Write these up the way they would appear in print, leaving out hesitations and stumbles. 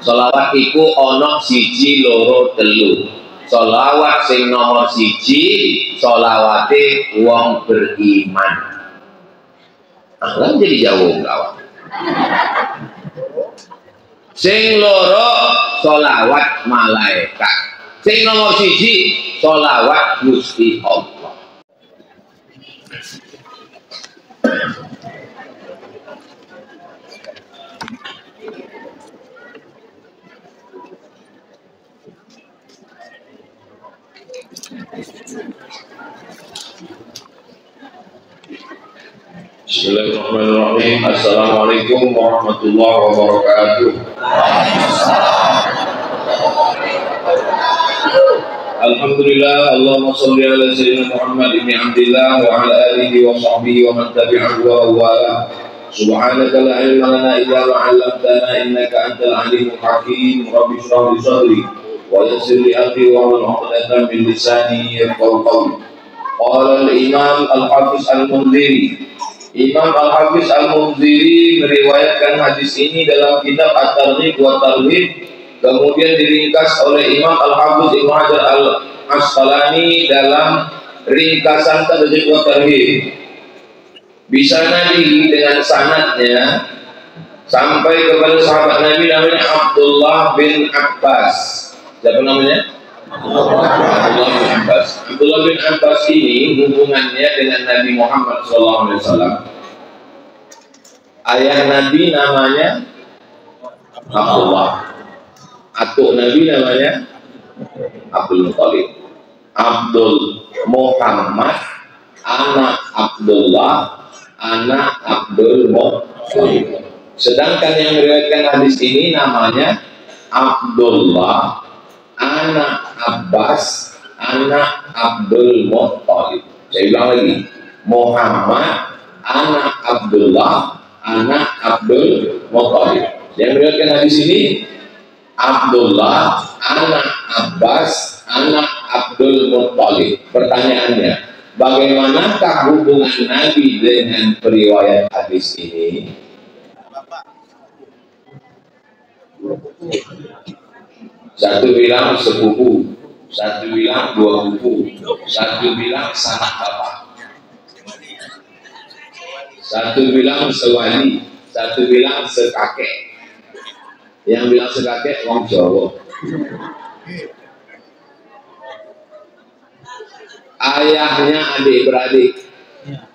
Sholawat iku ana siji loro telu. Sholawat sing nomor siji sholawate wong beriman. Lah jadi jauh kawan. Sing loro sholawat malaikat. Sing nomor siji sholawat Gusti Allah. Bismillahirrahmanirrahim. Assalamualaikum warahmatullahi wabarakatuh. Alhamdulillah, Allahumma sholli ala sayyidina Muhammad ibn Abdillah wa ala alihi wa sahbihi wa man tabi'ahu wa wala. Subhanaka la ilma lana illa ma 'allamtana innaka antal alimul hakim. Rabbi shrah li sadri wa yassir li amri wa hlul 'uqdatam min lisani yafqahu qawli. Qala al-Imam Al-Hafiz Al-Munziri. Imam Al-Hafiz Al-Munziri meriwayatkan hadis ini dalam kitab At-Targhib wa Tarhib, kemudian diringkas oleh Imam Al-Hafiz Ibnu Hajar Al-Asqalani dalam ringkasan Targhib wa Tarhib. Bisa Nabi dengan sanadnya sampai kepada sahabat Nabi namanya Abdullah bin Abbas. Siapa namanya? Abdullah bin Abbas. Abdullah bin Abbas ini hubungannya dengan Nabi Muhammad SAW. Ayah Nabi namanya Abdullah. Atuk Nabi namanya Abdul Muthalib. Abdul Muhammad, anak Abdullah, anak Abdul Muthalib. Sedangkan yang meriwayatkan hadis ini namanya Abdullah, anak Abbas, anak Abdul Muthalib. Saya bilang lagi, Muhammad, anak Abdullah, anak Abdul Muthalib. Yang meriwayatkan hadis ini Abdullah, anak Abbas, anak Abdul Muthalib. Pertanyaannya, bagaimanakah hubungan Nabi dengan periwayat hadis ini? Satu bilang sepupu, satu bilang dua buku, satu bilang sanak bapak, satu bilang sewali, satu bilang sekakek. Yang bilang sekakek wong Jawa. Ayahnya adik-beradik.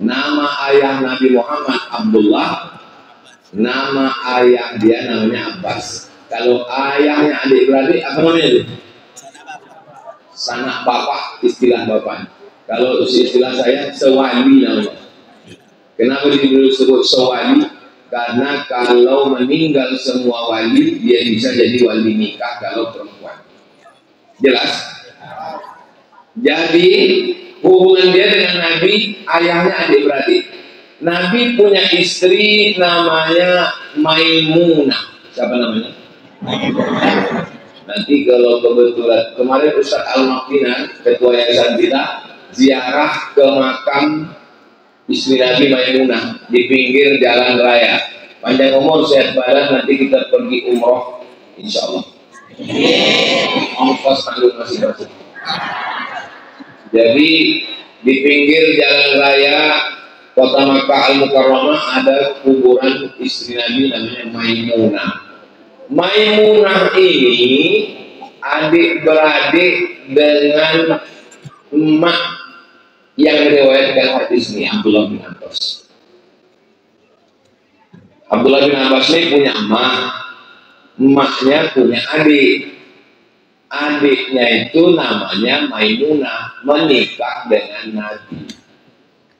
Nama ayah Nabi Muhammad Abdullah, nama ayah dia namanya Abbas. Kalau ayahnya adik-beradik, apa namanya itu? Sanak bapak, istilah bapak. Kalau istilah saya, sewali namanya. Kenapa disebut sewali? Karena kalau meninggal semua wali, dia bisa jadi wali nikah kalau perempuan. Jelas? Jadi, hubungan dia dengan Nabi, ayahnya adik-beradik. Nabi punya istri namanya Maimunah. Siapa namanya? Nanti kalau kebetulan kemarin Ustaz Al-Makinan, ketua yayasan kita, ziarah ke makam istri Nabi Maimunah di pinggir jalan raya. Panjang umur sehat badan, nanti kita pergi umroh insya Allah. Ongkos tanggung masing-masing. Jadi di pinggir jalan raya kota Makkah Al-Mukarramah ada kuburan istri Nabi namanya Maimunah. Maimunah ini adik-beradik dengan emak yang meriwayatkan hadis ini, Abdullah bin Abbas. Abdullah bin Abbas ini punya emak, emaknya punya adik. Adiknya itu namanya Maimunah, menikah dengan Nabi.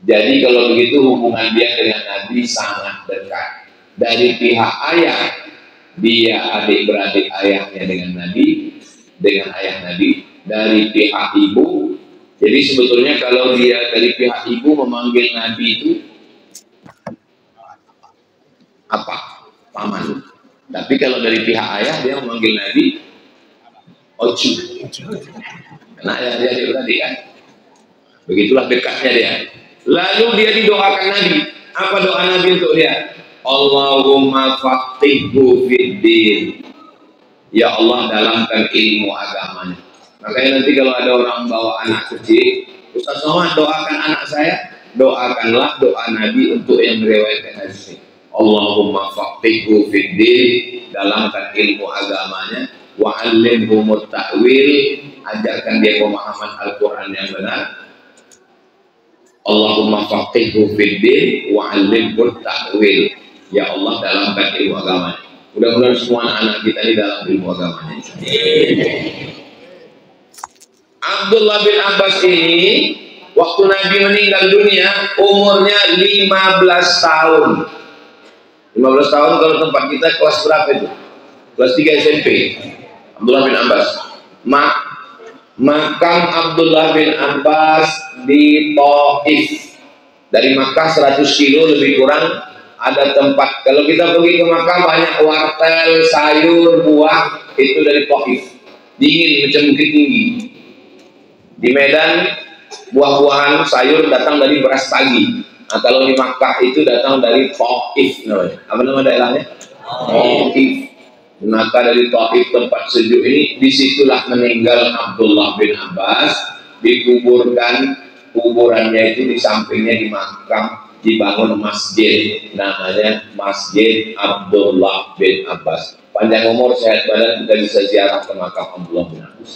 Jadi kalau begitu hubungan dia dengan Nabi sangat dekat. Dari pihak ayah, dia adik-beradik ayahnya dengan Nabi, dengan ayah Nabi. Dari pihak ibu, jadi sebetulnya kalau dia dari pihak ibu memanggil Nabi itu apa? Paman. Tapi kalau dari pihak ayah dia memanggil Nabi Ocu. Karena ayah dia adik-beradik kan. Begitulah dekatnya dia. Lalu dia didoakan Nabi. Apa doa Nabi untuk dia? Allahumma faqihhu fiddin. Ya Allah dalamkan ilmu agamanya. Makanya nanti kalau ada orang bawa anak kecil, Ustaz Somad doakan anak saya, doakanlah doa Nabi untuk yang meriwayatkan hadis ini. Allahumma faqihhu fiddin, dalamkan ilmu agamanya, wa 'allimhu ta'wil, ajarkan dia pemahaman Al-Qur'an yang benar. Allahumma faqihhu fiddin wa 'allimhu ta'wil. Ya Allah dalamkan ilmu agamanya. Mudah-mudahan semua anak-anak kita ini dalam ilmu agamanya. Abdullah bin Abbas ini waktu Nabi meninggal dunia umurnya 15 tahun. 15 tahun kalau tempat kita kelas berapa itu? Kelas 3 SMP. Abdullah bin Abbas. Makam Abdullah bin Abbas di Taif. Dari Makkah 100 kilo lebih kurang ada tempat. Kalau kita pergi ke Makkah banyak wartel, sayur, buah itu dari Taif. Dingin macam Bukit Tinggi. Di Medan buah-buahan sayur datang dari Beras Tagi. Nah, kalau di Makkah itu datang dari Taif namanya. Apa nama daerahnya? Taif. Maka dari Taif tempat sejuk ini, disitulah meninggal Abdullah bin Abbas, dikuburkan. Kuburannya itu di sampingnya di makam dibangun masjid, namanya Masjid Abdullah bin Abbas. Panjang umur sehat badan kita bisa ziarah ke makam Abdullah bin Abbas.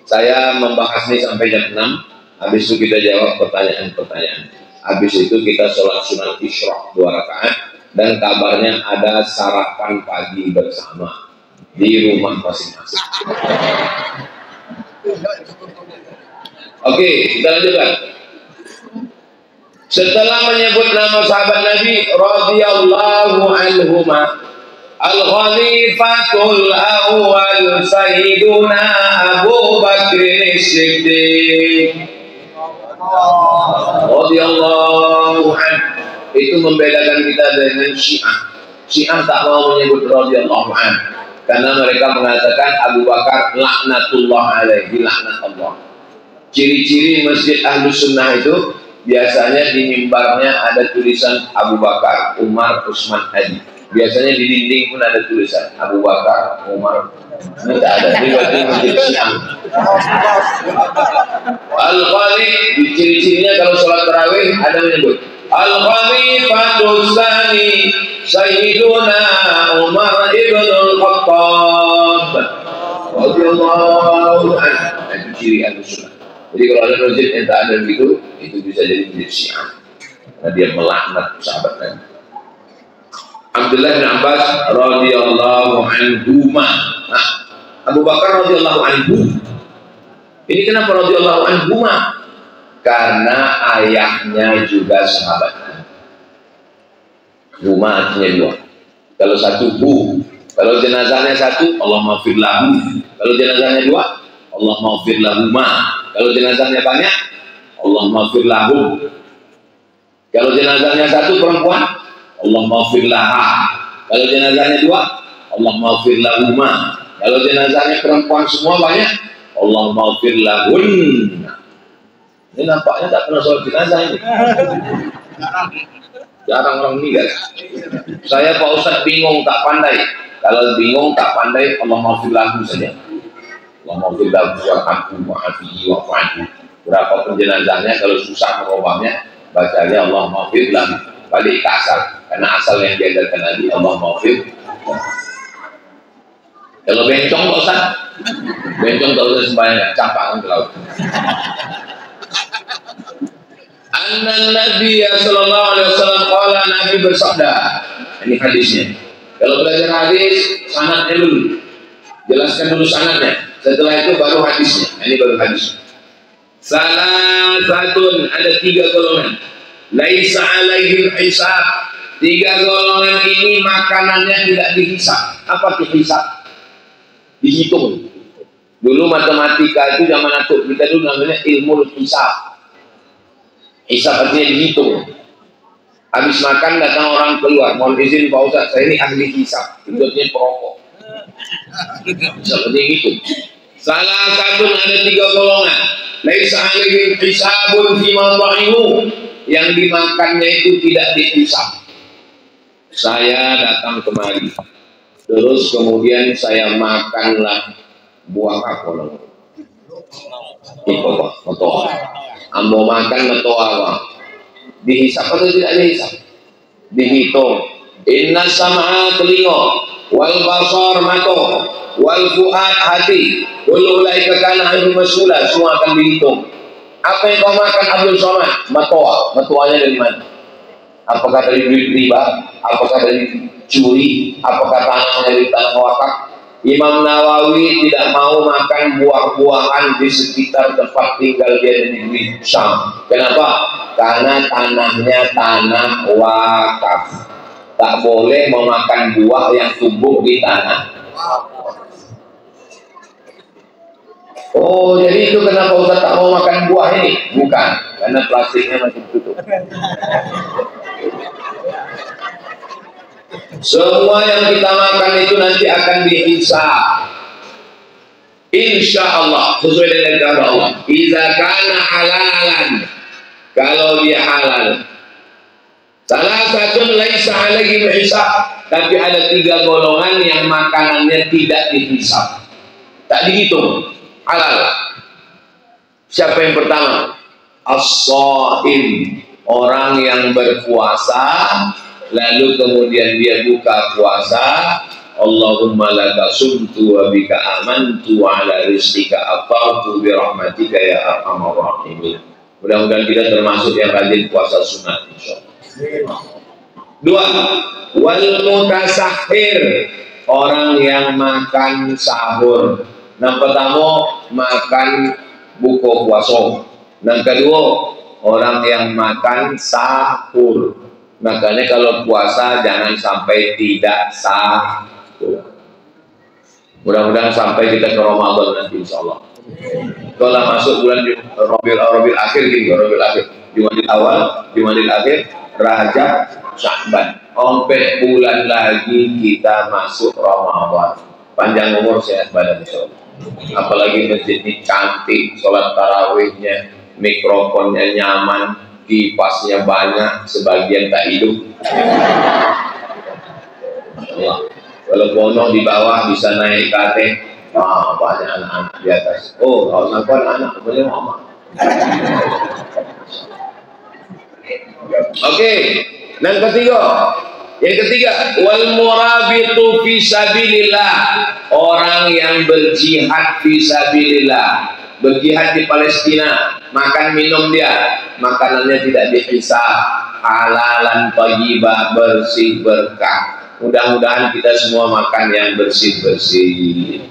Saya membahas ini sampai jam 6. Habis itu kita jawab pertanyaan-pertanyaan. Habis itu kita sholat sunat isyraq 2 rakaat. Dan kabarnya ada sarapan pagi bersama di rumah masing-masing. Oke, kita lanjutkan. Setelah menyebut nama sahabat Nabi radhiyallahu anhuma, al-khalifatul awwal sayyiduna Abu Bakr As-Siddiq radhiyallahu anhu. Itu membedakan kita dengan Syiah. Syiah tak mau menyebut radhiyallahu anhu karena mereka mengatakan Abu Bakar laknatullah alaihi, laknat Allah. Ciri-ciri Masjid Ahlus Sunnah itu biasanya di mimbarnya ada tulisan Abu Bakar, Umar, Utsman, Ali. Biasanya di dinding pun ada tulisan Abu Bakar, Umar. Ini tidak ada. Ini berarti Masjid Syiah. Al-Khalif, di ciri-cirinya kalau sholat tarawih ada menyebut Al-Khalifatul Tsani Sayyiduna Umar ibn al-Khattab radhiyallahu anhu. Itu ciri Ahlus Sunnah. Jadi kalau ada masjid yang tak ada begitu, itu bisa jadi masjid Syiah. Karena dia melaknat sahabat Nabi. Abdullah bin Abbas radhiyallahu anhuma. Nah, Abu Bakar radhiyallahu anhu. Ini kenapa radhiyallahu anhuma? Karena ayahnya juga sahabat Nabi. Huma artinya 2. Kalau satu hu, kalau jenazahnya satu, Allah maghfir lahu. Kalau jenazahnya 2, Allah maghfir lahuma. Kalau jenazahnya banyak, Allah maghfir lahu. Kalau jenazahnya satu perempuan, Allah maghfir laha. Kalau jenazahnya 2, Allah maghfir lahuma. Kalau jenazahnya perempuan semua banyak, Allah maghfir lahun. Ini nampaknya tak pernah sholat jenazah ini. Jarang orang meninggal. Saya Pak Ustadz bingung, tak pandai. Kalau bingung, tak pandai, Allah maghfir lahu saja. Allah maghfir lahu warhamhu wa'afihi wa'fu'anhu. Berapapun jenazahnya, kalau susah merubahnya, bacanya Allah maghfir lahu. Balik ke asal. Karena asal yang diajarkan Nabi, Allah maghfir. Kalau bencong Pak Ustadz, bencong tak usah sembahyang, campakkan ke laut. Anna Nabi sallallahu alaihi wasallam qala, Nabi bersabda. Ini hadisnya. Kalau belajar hadis, sanadnya dulu. Jelaskan dulu sanadnya. Setelah itu baru hadisnya. Ini baru hadis. Salah satu, ada 3 golongan. Laisa alaihim hisab. 3 golongan ini makanannya tidak dihisab. Apa dihisab? Dihitung. Dulu matematika itu zaman aku kita dulu namanya ilmu hisab. Hisab artinya dihitung. Habis makan datang orang keluar, mohon izin Pak Ustadz, saya ini ahli hisab. Itu artinya perokok. Hisab artinya gitu. Salah satu ada 3 golongan. Laisa alaihim hisabun fima dha'imu. Yang dimakannya itu tidak dihisab. Saya datang kemari. terus kemudian saya makanlah buah kapolong. Iko Pak, metoa. Ambo makan metoa Pak. Dihisap atau tidak dihisap? Dihitung. Inna sam'a telinga, wal basar mata, wal fuad hati, kullu ulaika kana anhu mas'ula, semua akan dihitung. Apa yang kau makan Abdul Somad? Matoa. Matoanya dari mana? Apakah dari duit riba? Apakah dari curi? Apakah tanahnya dari tanah wakaf? Imam Nawawi tidak mau makan buah-buahan di sekitar tempat tinggal dia di negeri Syam. Kenapa? Karena tanahnya tanah wakaf. Tak boleh memakan buah yang tumbuh di tanah. Oh, jadi itu kenapa Ustaz tak mau makan buah ini? Bukan, karena plastiknya masih tutup. Semua yang kita makan itu nanti akan dihisab. Insya Allah, sesuai dengan kata Allah. Iza kana halalan, kalau dia halal. Salah satu laisa alaihi hisab, tapi ada 3 golongan yang makanannya tidak dihisab, tak dihitung. Halal. Siapa yang pertama? As-shaim, orang yang berpuasa lalu kemudian dia buka puasa, Allahumma laka sumtu wa bika amantu wa ala rizqika afartu bi rahmatika ya arhamar rahimin. Mudah-mudahan kita termasuk yang rajin puasa sunat insyaallah. 2, wal mutasahhir, orang yang makan sahur. Yang pertama makan buka puasa. Yang kedua orang yang makan sahur. Makanya kalau puasa jangan sampai tidak sahur. Mudah-mudahan sampai kita ke Ramadan nanti insya Allah. Kalau masuk bulan Rabiul Akhir gitu, Rabiul Akhir, Jumadil Awal, Jumadil Akhir, Rajab, Sya'ban. Sampai bulan lagi kita masuk Ramadan. Panjang umur, sehat badan insya Allah. Apalagi masjid ini cantik, sholat tarawihnya, mikrofonnya nyaman, kipasnya banyak, sebagian tak hidup. Kalau bono di bawah bisa naik kate, banyak anak-anak di atas. Oh, kalau sampai anak boleh mama. Oke, dan yang ketiga, wal murabitu fi sabilillah, orang yang berjihad fi sabilillah, berjihad di Palestina, makan minum dia, makanannya tidak dihisab, halalan thayyibah, bersih berkah. Mudah-mudahan kita semua makan yang bersih-bersih.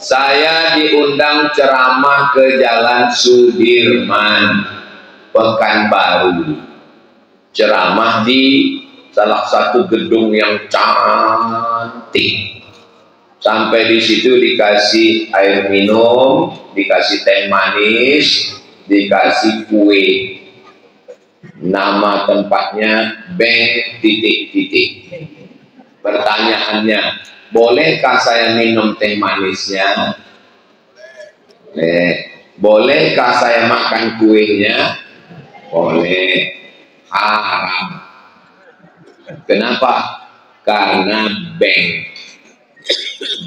Saya diundang ceramah ke Jalan Sudirman, Pekanbaru. Ceramah di salah satu gedung yang cantik. Sampai di situ dikasih air minum, dikasih teh manis, dikasih kue. Nama tempatnya Bank titik-titik. Pertanyaannya, bolehkah saya minum teh manisnya? Bolehkah saya makan kuenya? Boleh. Haram. Kenapa? Karena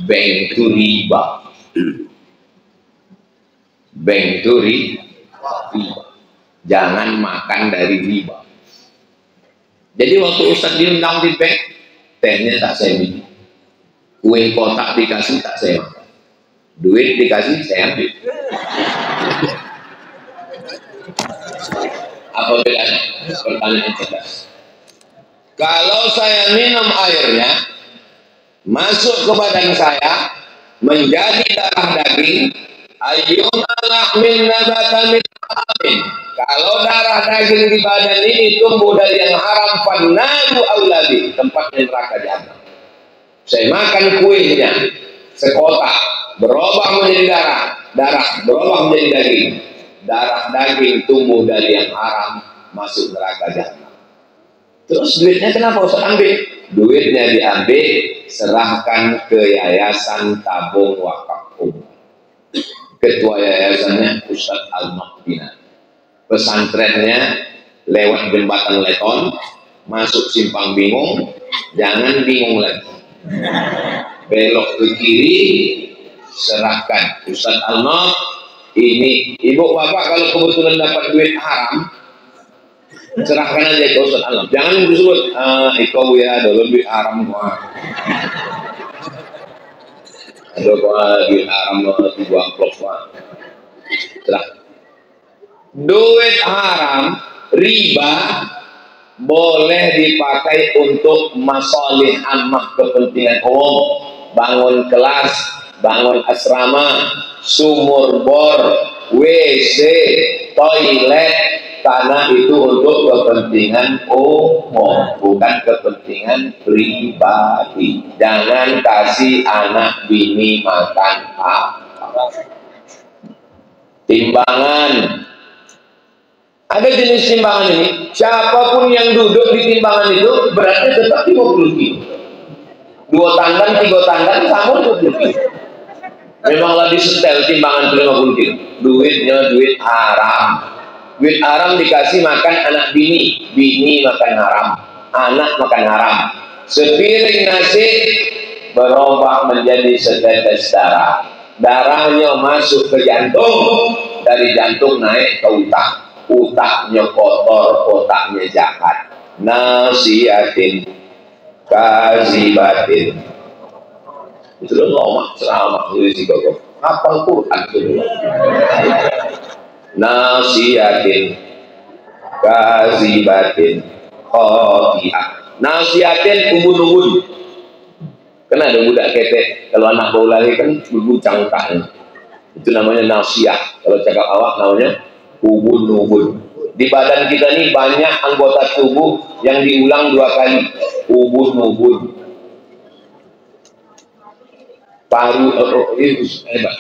bank itu riba. Bank itu riba. Jangan makan dari riba. Jadi waktu Ustaz diundang di bank, tehnya tak saya minum, kue kotak dikasih tak saya makan, duit dikasih saya ambil. Apa bedanya? Pertanyaan cerdas. Kalau saya minum airnya masuk ke badan saya menjadi darah daging, ayyumallah min nabata min haramin. Kalau darah daging di badan ini tumbuh dari yang haram, fannaru aulabi, tempatnya neraka jahanam. Saya makan kuenya sekotak, berubah menjadi darah berubah menjadi daging. Darah daging tumbuh dari yang haram, masuk neraka jahanam. Terus duitnya kenapa Ustaz ambil? Duitnya diambil, serahkan ke Yayasan Tabung Wakaf Umum. Ketua yayasannya Ustaz Al-Makdina. Pesantrennya lewat jembatan Leton, masuk Simpang Bingung, jangan bingung lagi. Belok ke kiri, serahkan Ustaz Alnor. Ini ibu bapak kalau kebetulan dapat duit haram, serahkan aja ke Ustaz Alnor. Jangan disebut iko ya dulu duit haram wah. Ada duit haram dibuang amplop wah. Duit haram, riba boleh dipakai untuk masalih ammah, kepentingan umum, bangun kelas, bangun asrama, sumur bor, WC, toilet, karena itu untuk kepentingan umum, bukan kepentingan pribadi. Jangan kasih anak bini makan apa. Timbangan. Ada jenis timbangan ini, siapapun yang duduk di timbangan itu beratnya tetap 50 kilo. 2 tangan, 3 tangan, sama 50 kilo. Memanglah disetel timbangan 50 kilo. Duitnya duit haram. Duit haram dikasih makan anak bini, bini makan haram, anak makan haram. Sepiring nasi berubah menjadi setetes darah. Darahnya masuk ke jantung, dari jantung naik ke otak. Otaknya kotor, otaknya jahat. Nasihatin, kazibatin. Itu loh ngomong ceramah itu sih kok. Hafal Quran itu. Nasihatin, kazibatin, khotiah. Nasihatin ubun-ubun. Kan ada budak ketek, kalau anak baru lahir kan bergucang otaknya. Itu namanya nasihat. Kalau cakap awak namanya ubun-ubun. Di badan kita ini banyak anggota tubuh yang diulang 2 kali. Ubun-ubun. Paru hebat.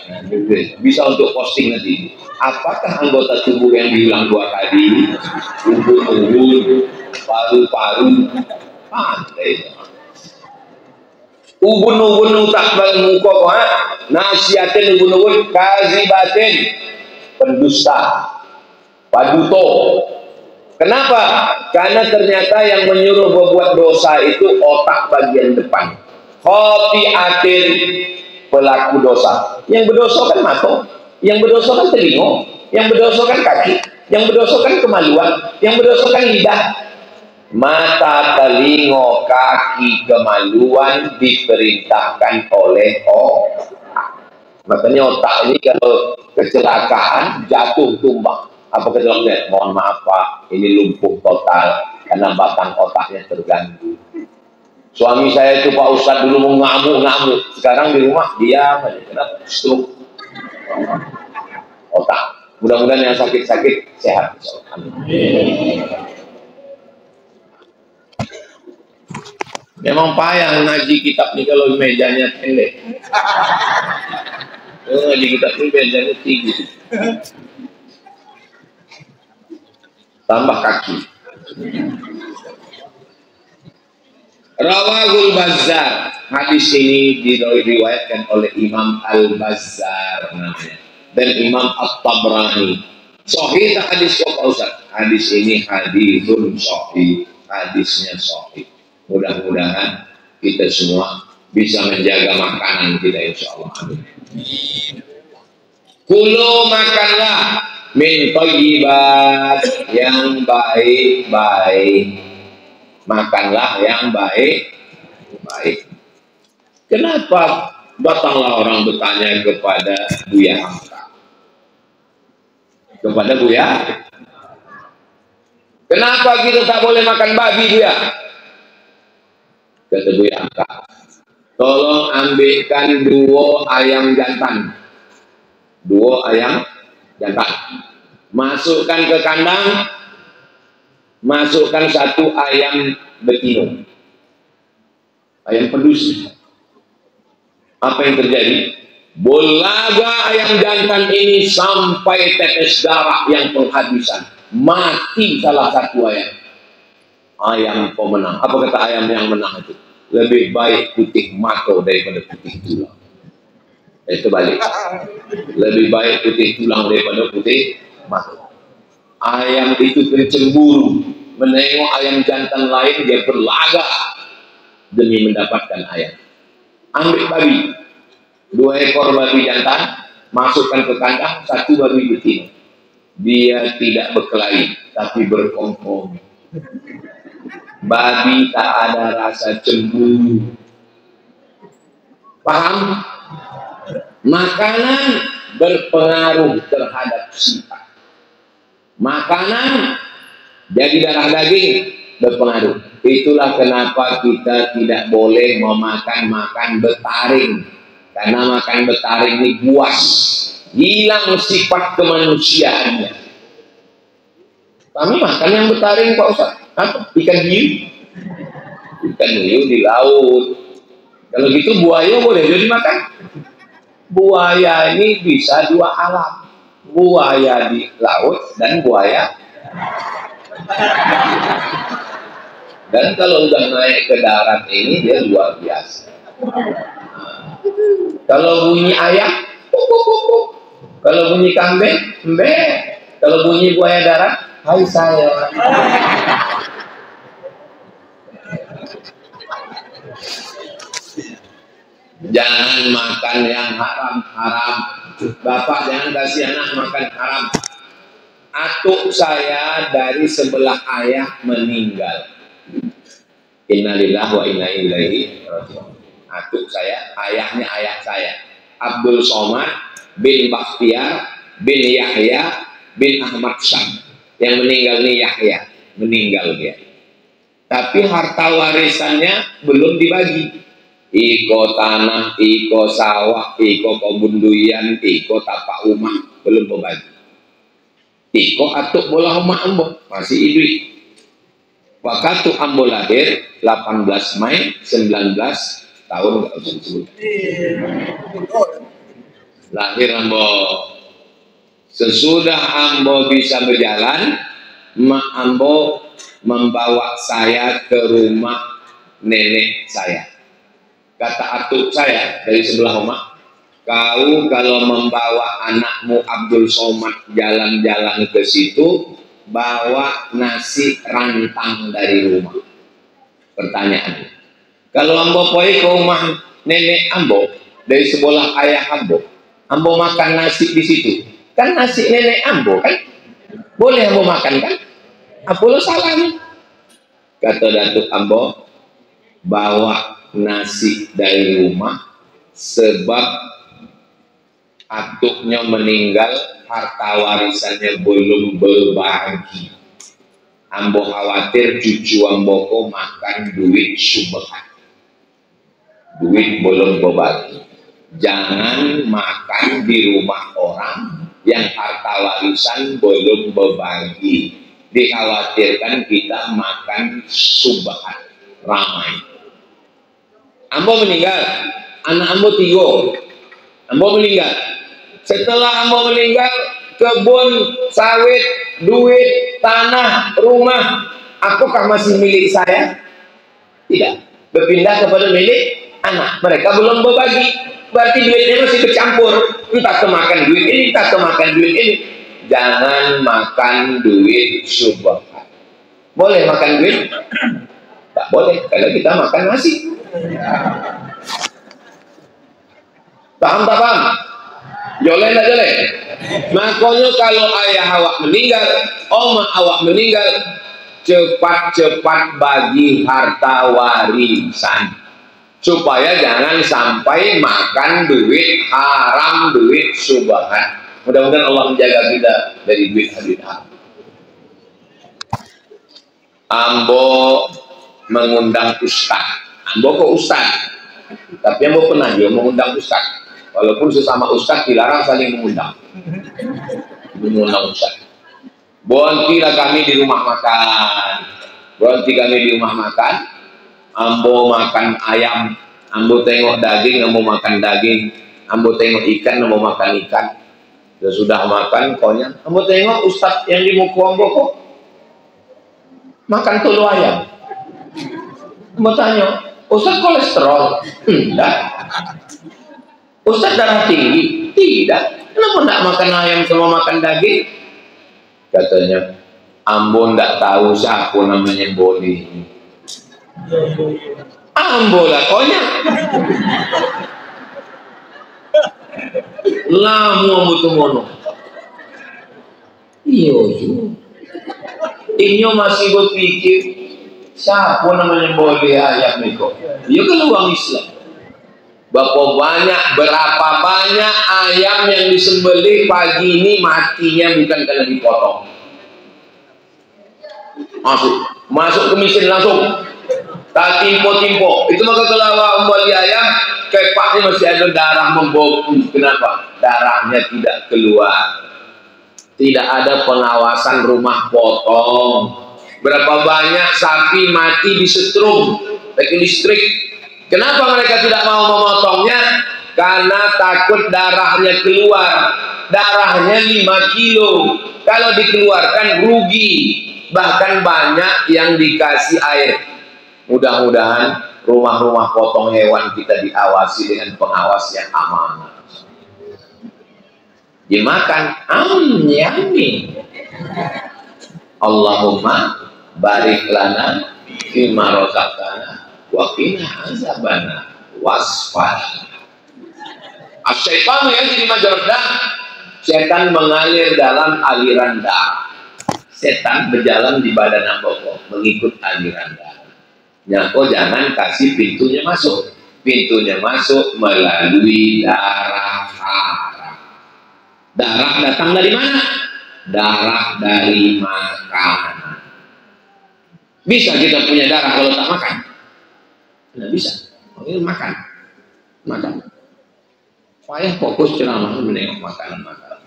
Bisa untuk posting nanti. Apakah anggota tubuh yang diulang 2 kali? Ubun-ubun, paru-paru, pantai. Ubun-ubun utak bang muka, nasihatin ubun-ubun, kazibatin, pendusta, paduto. Kenapa? Karena ternyata yang menyuruh berbuat dosa itu otak bagian depan. Khotiatin, pelaku dosa. Yang berdosa kan mata, yang berdosa kan telinga, yang berdosa kan kaki, yang berdosa kan kemaluan, yang berdosa kan lidah. Mata, telinga, kaki, kemaluan diperintahkan oleh otak. Makanya otak ini kalau kecelakaan jatuh tumbang. Apa kecelakaan? Mohon maaf Pak, ini lumpuh total karena batang otaknya terganggu. Suami saya itu Pak Ustadz dulu mau ngamuk-ngamuk, sekarang di rumah diam aja. Kenapa? Stroke otak. Mudah-mudahan yang sakit-sakit sehat. Amin. Memang payah ngaji kitab ini kalau mejanya pendek. Ngaji kitab ini mejanya tinggi. Tambah kaki. Rawahul Bazzar. Hadis ini diriwayatkan oleh Imam Al-Bazzar namanya. Dan Imam At-Tabrani. Sahih tak hadis Pak Ustaz? Hadis ini hadisun sahih. Hadisnya sahih. Mudah-mudahan kita semua bisa menjaga makanan kita insyaallah. Amin. Kulu makanlah min thayyibat, yang baik-baik. Makanlah yang baik-baik. Kenapa datanglah orang bertanya kepada Buya Hamka? Kepada Buya, kenapa kita tak boleh makan babi Buya? Kata Buya Hamka, tolong ambilkan 2 ayam jantan. 2 ayam jantan. Masukkan ke kandang. Masukkan 1 ayam betina. Ayam pedus. Apa yang terjadi? Bolaga ayam jantan ini sampai tetes darah yang penghabisan. Mati salah 1 ayam. Ayam pemenang. Apa kata ayam yang menang itu? Lebih baik putih mata daripada putih tulang. Itu balik. Lebih baik putih tulang daripada putih mata. Ayam itu tercemburu menengok ayam jantan lain, dia berlagak demi mendapatkan ayam. ambil babi, 2 ekor babi jantan, masukkan ke kandang, 1 babi betina. Dia tidak berkelahi, tapi berkompromi. Babi tak ada rasa cemburu. Paham? Makanan berpengaruh terhadap sifat. Makanan jadi darah daging berpengaruh. Itulah kenapa kita tidak boleh makan betaring. Karena makan betaring ini buas, hilang sifat kemanusiaannya. Kami makan yang betaring Pak Ustaz. Apa? Ikan hiu. Ikan hiu di laut. Kalau gitu buaya boleh jadi makan. Buaya ini bisa 2 alam. Buaya di laut dan buaya. Dan kalau udah naik ke darat ini dia luar biasa. Kalau bunyi ayam, kalau bunyi kambing, mbe. Kalau bunyi buaya darat, hai saya. Jangan makan yang haram-haram. Bapak jangan kasih anak makan haram. Atuk saya dari sebelah ayah meninggal. Innalillahi wa inna ilaihi raji'un. Atuk saya, ayahnya ayah saya, Abdul Somad bin Bakhtiar bin Yahya bin Ahmad Syam. Yang meninggal ini Yahya, meninggal dia. Tapi harta warisannya belum dibagi. Iko tanah, iko sawah, iko kebun durian, iko tapak rumah belum berbagi. Iko atuk bola rumah ambo masih hidup. Waktu ambo lahir 18 Mei 19 tahun nggak usah disebut. Lahir ambo. Sesudah ambo bisa berjalan, mak ambo membawa saya ke rumah nenek saya. Kata atuk saya dari sebelah rumah, kau kalau membawa anakmu Abdul Somad jalan-jalan ke situ, bawa nasi rantang dari rumah. Pertanyaan, kalau ambo pergi ke rumah nenek ambo dari sebelah ayah ambo makan nasi di situ, kan nasi nenek ambo kan, boleh ambo makan kan? Apa lo salah nih? Kata datuk ambo, bawa nasi dari rumah sebab atuknya meninggal, harta warisannya belum berbagi. Ambo khawatir cucu ambo ko makan duit subhan, duit belum berbagi. Jangan makan di rumah orang yang harta warisan belum berbagi. Dikhawatirkan kita makan subhan, ramai. Ambo meninggal, anak ambo 3. Ambo meninggal. Setelah ambo meninggal, kebun, sawit, duit, tanah, rumah, apakah masih milik saya? Tidak. Berpindah kepada milik anak. Mereka belum berbagi. Berarti duitnya masih bercampur. Entah kemakan duit ini, entah kemakan duit ini. Jangan makan duit subhan. Boleh makan duit? Tak boleh. Kalau kita makan nasi. Paham tak paham? Joleh tak joleh? Makanya kalau ayah awak meninggal, oma awak meninggal, cepat-cepat bagi harta warisan supaya jangan sampai makan duit haram, duit subhan. Mudah-mudahan Allah menjaga kita dari duit haram. Ambo mengundang ustaz. Ambo kok ustaz, tapi ambo pernah dia mengundang ustaz. Walaupun sesama ustaz dilarang saling mengundang. Mengundang ustaz. Berhentilah kami di rumah makan. Berhenti kami di rumah makan. Ambo makan ayam. Ambo tengok daging, ambo makan daging. Ambo tengok ikan, ambo makan ikan. Sudah makan, konya. Ambo tengok ustaz yang di muka ambo kok makan telur ayam. Ambo tanya, Ustaz kolesterol? Tidak. Ustaz darah tinggi? Tidak. Kenapa tidak makan ayam sama makan daging? Katanya, ambo tidak tahu siapa namanya Boli. Ambola konya. Lamu ambutu mono. Iyo ju. Inyo masih berpikir siapa namanya boleh ayam niko. Iya kan uang Islam. Berapa banyak ayam yang disembelih pagi ini matinya bukan karena dipotong. Masuk ke mesin langsung. Tak timpo-timpo. Itu maka kalau kembali ayam, kepaknya masih ada darah membeku. Kenapa? Darahnya tidak keluar. Tidak ada pengawasan rumah potong. Berapa banyak sapi mati disetrum pakai listrik. Kenapa mereka tidak mau memotongnya? Karena takut darahnya keluar. Darahnya 5 kilo. Kalau dikeluarkan rugi. Bahkan banyak yang dikasih air. Mudah-mudahan rumah-rumah potong hewan kita diawasi dengan pengawas yang amanah. Dimakan yummy. Allahumma barik lana fima razaqtana wa qina azabana wasfah. Asyaitan yang jadi majorda, setan mengalir dalam aliran darah. Setan berjalan di badan amboko mengikut aliran darah. Nyako jangan kasih pintunya masuk. Pintunya masuk melalui darah haram. Darah datang dari mana? Darah dari makanan. Bisa kita punya darah kalau tak makan? Tidak bisa. Ini makan. Makan. Payah fokus ceramah menengok makanan-makanan.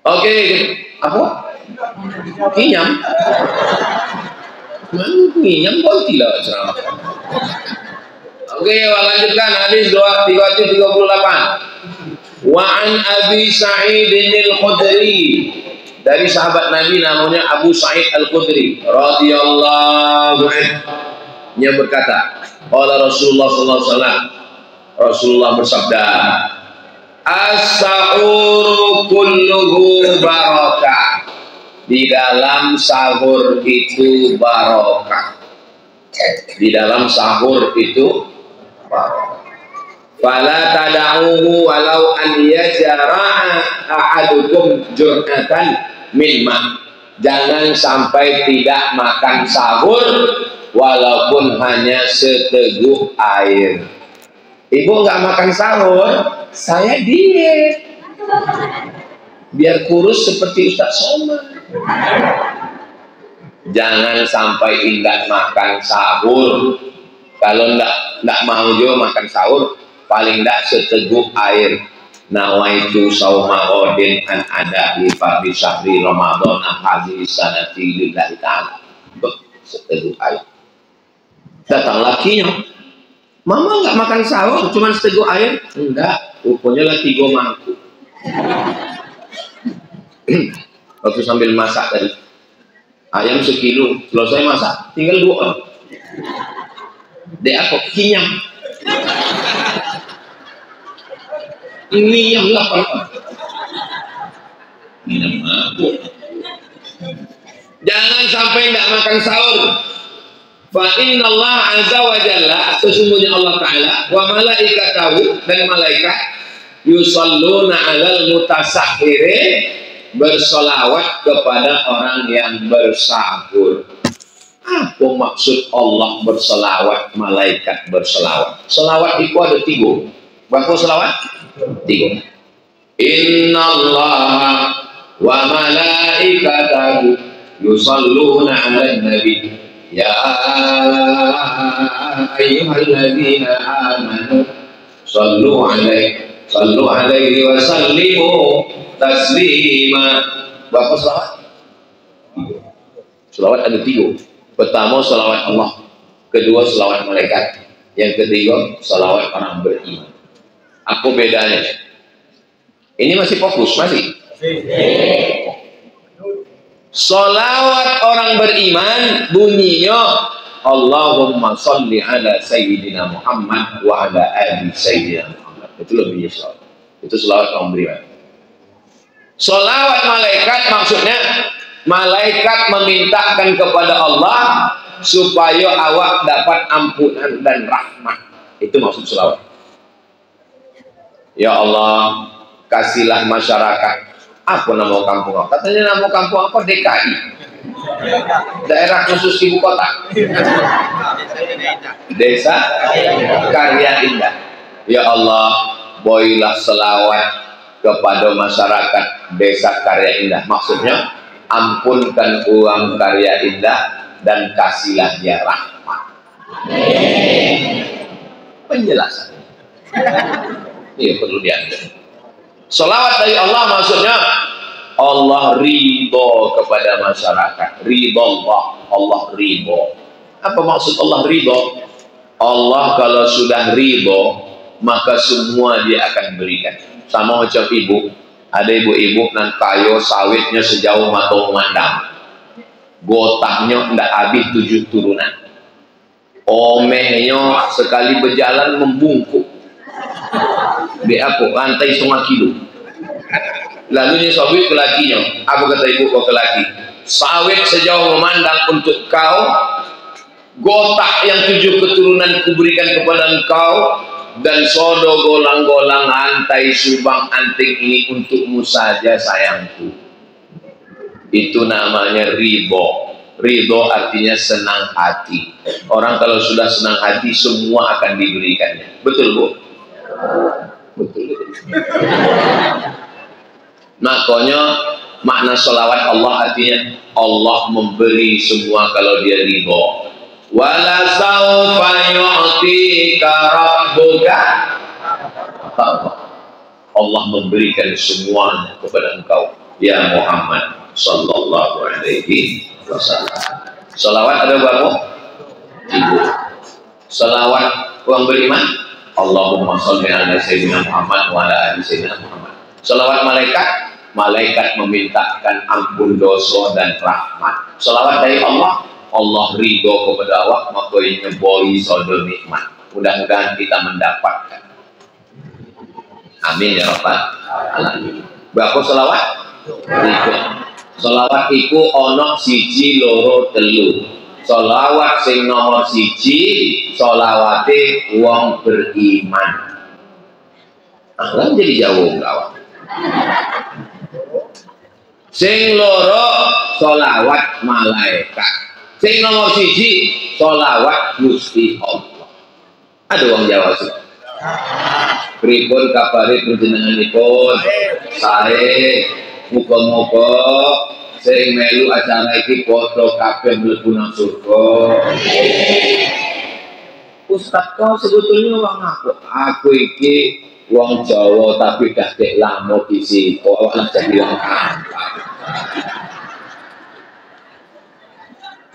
Oke, apa? Kinyam. Kinyam kok tidak ceramah. Oke, lanjutkan hadis 338. Wa an Abi Sa'id al-Khudri, dari sahabat Nabi namanya Abu Sa'id al-Khudri radhiyallahu anhu, dia berkata, qala Rasulullah sallallahu alaihi wasallam, Rasulullah bersabda, as-sahuru kulluhu barakah. Di dalam sahur itu barokah. Di dalam sahur itu barokah. Fala tada'uhu walau an yajra'a ahadukum jur'atan min ma'. Jangan sampai tidak makan sahur walaupun hanya seteguk air. Ibu nggak makan sahur, saya diet. Biar kurus seperti Ustaz Somad. Jangan sampai tidak makan sahur. Kalau tidak mau juga makan sahur, paling tidak seteguk air. Nawaitu sauma ghadin an ada li fardhi syahri Ramadan hadhihi sanati lillahi ta'ala. Seteguk air. Datang lakinya, mama nggak makan sahur, cuma seteguk air. Enggak, rupanya lah 3 mangkuk. Waktu sambil masak tadi, ayam 1 kilo, selesai masak, tinggal 2 orang. Dek aku kinyam. Ini yang 8 orang. Minum mabuk. Jangan sampai tidak makan sahur. Fa inna Allah azza wa jalla, sesungguhnya Allah Ta'ala, wa malaikatahu, dan malaikat, yusalluna alal mutasahhirin, bersolawat kepada orang yang bersahur. Apa maksud Allah bersolawat, malaikat bersolawat? Solawat itu ada 3. Berapa solawat? 3. Inna Allah wa malaikatahu yusalluna ala nabi ya ayyuhalladzina amanu sallu alaihi wa sallimu taslima. Berapa selawat? Selawat ada 3. Pertama selawat Allah, kedua selawat malaikat, yang ketiga selawat orang beriman. Apa bedanya? Ini masih fokus, masih? Selawat orang beriman bunyinya Allahumma sholli ala sayyidina Muhammad wa ala ali sayyidina Muhammad. Itu lebih selawat. Itu selawat orang beriman. Selawat malaikat maksudnya Malaikat memintakan kepada Allah supaya awak dapat ampunan dan rahmat. Itu maksud selawat. Ya Allah, kasihlah masyarakat. Apa nama kampung apa? Katanya nama kampung apa? DKI. Daerah khusus ibu kota. Desa Karya Indah. Ya Allah, boilah selawat kepada masyarakat Desa Karya Indah. Maksudnya, ampunkan uang Karya Indah dan kasihlah dia rahmat. Penjelasan. Ini perlu diambil. Selawat dari Allah maksudnya Allah ridho kepada masyarakat. Ridho Allah ridho. Apa maksud Allah ridho? Allah kalau sudah ridho maka semua dia akan berikan. Sama macam ibu. Ada ibu-ibu nan kayo sawitnya sejauh mata memandang. Gotahnya tidak habis 7 turunan. Omehnya sekali berjalan membungkuk. Dia apa? Rantai 1,5 kilo. Lalu ini sawit ke lakinya. Apa kata ibu kau ke laki? Sawit sejauh memandang untuk kau. Gotah yang 7 keturunan kuberikan kepada engkau. Dan sodo golang-golang antai subang anting ini untukmu saja sayangku. Itu namanya ridho. Ridho artinya senang hati. Orang kalau sudah senang hati semua akan diberikannya. Betul bu? Betul. Makanya makna sholawat Allah artinya Allah memberi semua kalau dia ridho. Wala sawfa yu'tika rabbuka. Allah memberikan semuanya kepada engkau ya Muhammad sallallahu alaihi wasallam. Salawat ada berapa? 3. Salawat orang beriman Allahumma sholli ala sayyidina Muhammad wa ala ali sayyidina Muhammad. Salawat malaikat memintakan ampun dosa dan rahmat. Salawat dari Allah ridho kepada awak maka ini boi sodor nikmat. Mudah-mudahan kita mendapatkan. Amin ya rabbal alamin. Berapa selawat? 3. Selawat iku ono 1, 2, 3. Selawat sing nomor 1 selawate wong beriman. Lah jadi jauh awak. Sing loro selawat malaikat. Sing nomor 1 selawat Gusti Allah. Ada wong Jawa sih. Pripun kabare panjenenganipun? Sae muga-muga sing melu acara iki padha kabeh mlebu nang surga. Ustaz kau sebetulnya wong aku iki wong Jawa tapi dah dek lama di sini kok awak jadi wong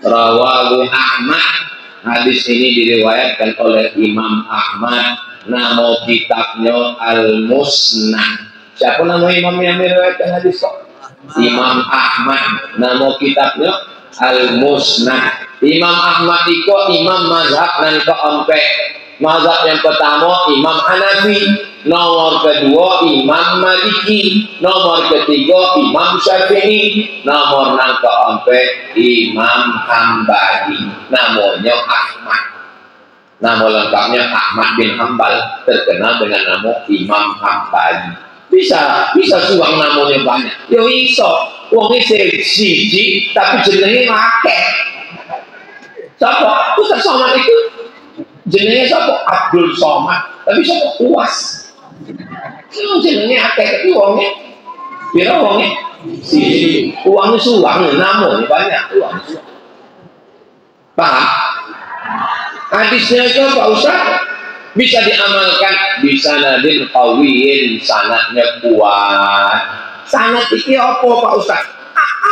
Rawahu Ahmad. Hadis ini diriwayatkan oleh Imam Ahmad. Nama kitabnya Al-Musnad. Siapa nama imam yang meriwayatkan hadis kok? Imam Ahmad. Nama kitabnya Al-Musnad. Imam Ahmad itu imam mazhab dan keempat. Mazhab yang pertama Imam Hanafi. Nomor kedua Imam Maliki, nomor ketiga Imam Syafi'i, nomor yang keempat Imam Hambali. Namanya Ahmad. Nama lengkapnya Ahmad bin Hambal, terkenal dengan nama Imam Hambali. Bisa suang namanya banyak. Yo iso, wong siji tapi jenenge akeh. Siapa? Ustaz Somad itu jenenge siapa? Abdul Somad. Tapi siapa? Uas. Jenenge akeh tapi wonge pira wonge? Siji. Uangnya suang, namanya banyak uang. Paham? Hadisnya itu Pak Ustaz bisa diamalkan, bisa nadin qawiyin, sanadnya kuat. Sanad iki apa Pak Ustaz?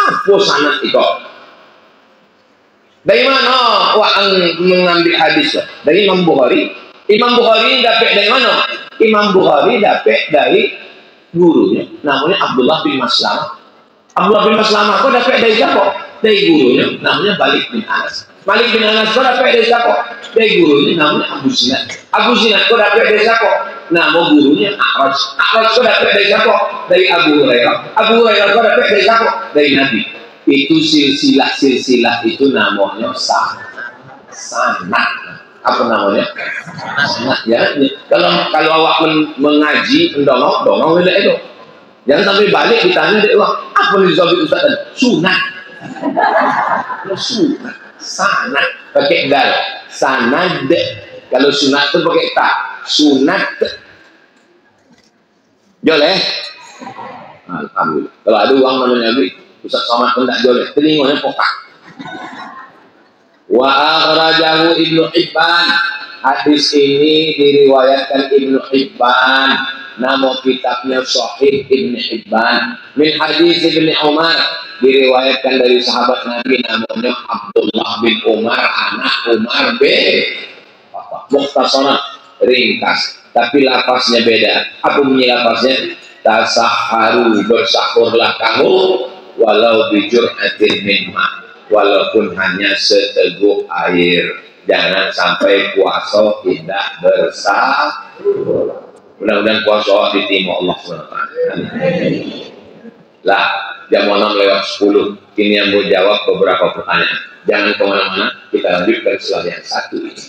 Apa sanad itu? Dari mana mengambil hadis? Dari Imam Bukhari. Imam Bukhari dapat dari mana? Imam Bukhari dapat dari gurunya, namanya Abdullah bin Maslamah. Abdullah bin Maslamah kok dapat dari siapa? Dari gurunya, namanya Malik bin Anas. Malik bin Anas kok dapat dari siapa? Dari gurunya, namanya Abu Zinad. Abu Zinad kok dapat dari siapa? Nama gurunya A'raj. A'raj kok dapat dari siapa? Dari Abu Hurairah. Abu Hurairah kok dapat dari siapa? Dari Nabi. Itu silsilah itu namanya sanad. Apa namanya? Sanad ya. Kalau awak mengaji mendongong itu. Jangan sampai balik ditanya deh, wah apa nih Ustaz tadi? Sunat. Sunat. Sanad pakai dal. Sanad. Kalau sunat itu pakai ta. Sunat. Boleh? Alhamdulillah. Kalau ada uang namanya duit, Ustaz Somad pun tak boleh. Telinganya pokak. Wa akhrajahu Ibnu Hibban. Hadis ini diriwayatkan Ibnu Hibban. Nama kitabnya Sahih Ibnu Hibban. Min hadis Ibnu Umar, diriwayatkan dari sahabat Nabi namanya Abdullah bin Umar, anak Umar bin Mukhtasarah, ringkas. Tapi lafaznya beda. Apa bunyi lafaznya? Tasaharu, bersahurlah kamu walau bijur'atin min ma, walaupun hanya seteguk air. Jangan sampai puasa tidak bersahur. Mudah-mudahan puasa diterima Allah SWT. Lah, jam 6:10. Ini yang mau jawab beberapa pertanyaan. Jangan kemana-mana, kita lanjutkan setelah yang satu ini.